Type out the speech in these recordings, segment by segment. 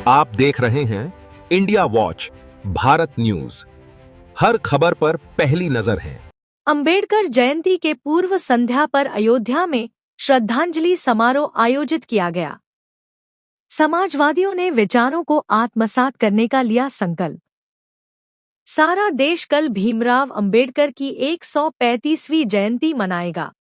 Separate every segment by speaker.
Speaker 1: आप देख रहे हैं इंडिया वॉच भारत न्यूज। हर खबर पर पहली नजर है।
Speaker 2: अंबेडकर जयंती के पूर्व संध्या पर अयोध्या में श्रद्धांजलि समारोह आयोजित किया गया। समाजवादियों ने विचारों को आत्मसात करने का लिया संकल्प। सारा देश कल भीमराव अंबेडकर की 135वीं जयंती मनाएगा।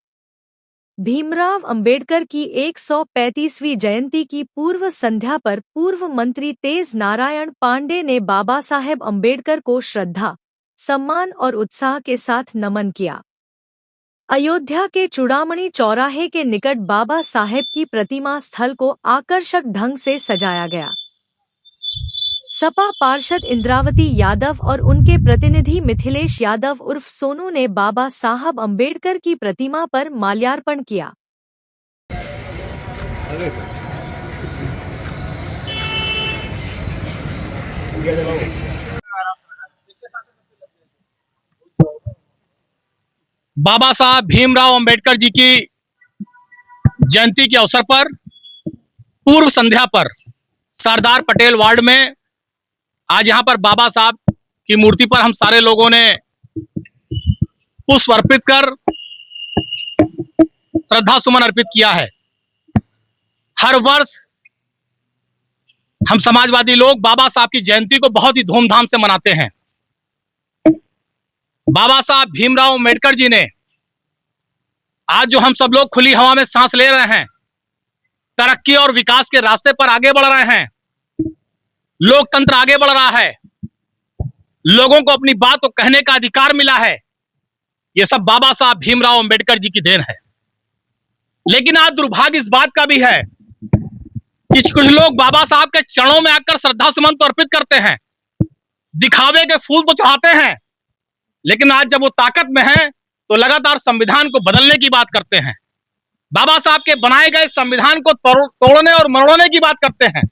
Speaker 2: भीमराव अंबेडकर की 135वीं जयंती की पूर्व संध्या पर पूर्व मंत्री तेज नारायण पांडे ने बाबा साहेब अंबेडकर को श्रद्धा, सम्मान और उत्साह के साथ नमन किया। अयोध्या के चूड़ामणि चौराहे के निकट बाबा साहेब की प्रतिमा स्थल को आकर्षक ढंग से सजाया गया। सपा पार्षद इंद्रावती यादव और उनके प्रतिनिधि मिथिलेश यादव उर्फ सोनू ने बाबा साहब अंबेडकर की प्रतिमा पर माल्यार्पण किया।
Speaker 3: बाबा साहब भीमराव अंबेडकर जी की जयंती के अवसर पर पूर्व संध्या पर सरदार पटेल वार्ड में आज यहां पर बाबा साहब की मूर्ति पर हम सारे लोगों ने पुष्प अर्पित कर श्रद्धा सुमन अर्पित किया है। हर वर्ष हम समाजवादी लोग बाबा साहब की जयंती को बहुत ही धूमधाम से मनाते हैं। बाबा साहब भीमराव अंबेडकर जी ने आज जो हम सब लोग खुली हवा में सांस ले रहे हैं, तरक्की और विकास के रास्ते पर आगे बढ़ रहे हैं, लोकतंत्र आगे बढ़ रहा है, लोगों को अपनी बात को कहने का अधिकार मिला है, यह सब बाबा साहब भीमराव अंबेडकर जी की देन है। लेकिन आज दुर्भाग्य इस बात का भी है कि कुछ लोग बाबा साहब के चरणों में आकर श्रद्धा सुमन तो अर्पित करते हैं, दिखावे के फूल तो चढ़ाते हैं, लेकिन आज जब वो ताकत में है तो लगातार संविधान को बदलने की बात करते हैं। बाबा साहब के बनाए गए संविधान को तोड़ने और मरोड़ने की बात करते हैं।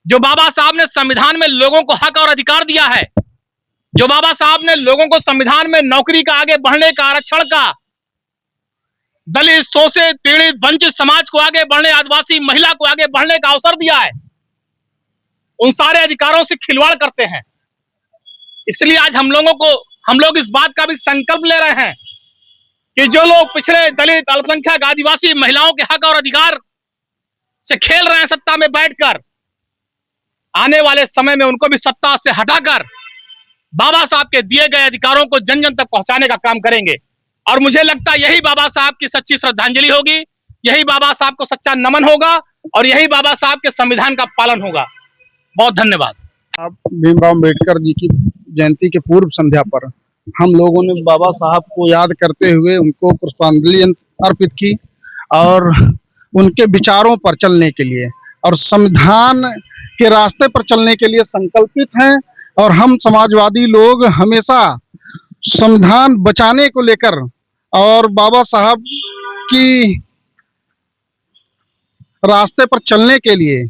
Speaker 3: जो बाबा साहब ने संविधान में लोगों को हक और अधिकार दिया है, जो बाबा साहब ने लोगों को संविधान में नौकरी का, आगे बढ़ने का, आरक्षण का, दलित, शोषित, पीड़ित, वंचित समाज को आगे बढ़ने, आदिवासी महिला को आगे बढ़ने का अवसर दिया है, उन सारे अधिकारों से खिलवाड़ करते हैं। इसलिए आज हम लोग इस बात का भी संकल्प ले रहे हैं कि जो लोग पिछड़े, दलित, अल्पसंख्यक, आदिवासी महिलाओं के हक और अधिकार से खेल रहे हैं सत्ता में बैठकर, आने वाले समय में उनको भी सत्ता से हटाकर बाबा साहब के दिए गए अधिकारों को जन जन तक पहुंचाने का काम करेंगे। और मुझे लगता है यही बाबा साहब की सच्ची श्रद्धांजलि होगी, यही बाबा साहब को सच्चा नमन होगा और यही बाबा साहब के संविधान का पालन होगा। बहुत धन्यवाद।
Speaker 4: अब भीमराव अंबेडकर जी की जयंती के पूर्व संध्या पर हम लोगों ने बाबा साहब को याद करते हुए उनको पुष्पांजलि अर्पित की और उनके विचारों पर चलने के लिए और संविधान के रास्ते पर चलने के लिए संकल्पित हैं। और हम समाजवादी लोग हमेशा संविधान बचाने को लेकर और बाबा साहब की रास्ते पर चलने के लिए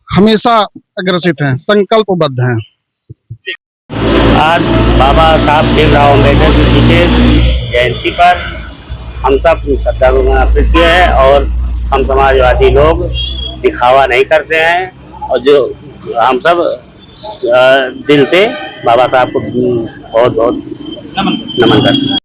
Speaker 4: हमेशा अग्रसित हैं, संकल्पबद्ध हैं।
Speaker 5: आज बाबा साहब भीमराव अंबेडकर जी के जयंती पर हम सब श्रद्धांजलि अर्पित किए हैं और हम समाजवादी लोग दिखावा नहीं करते हैं और जो हम सब दिल से बाबा साहब को बहुत बहुत नमन करते हैं।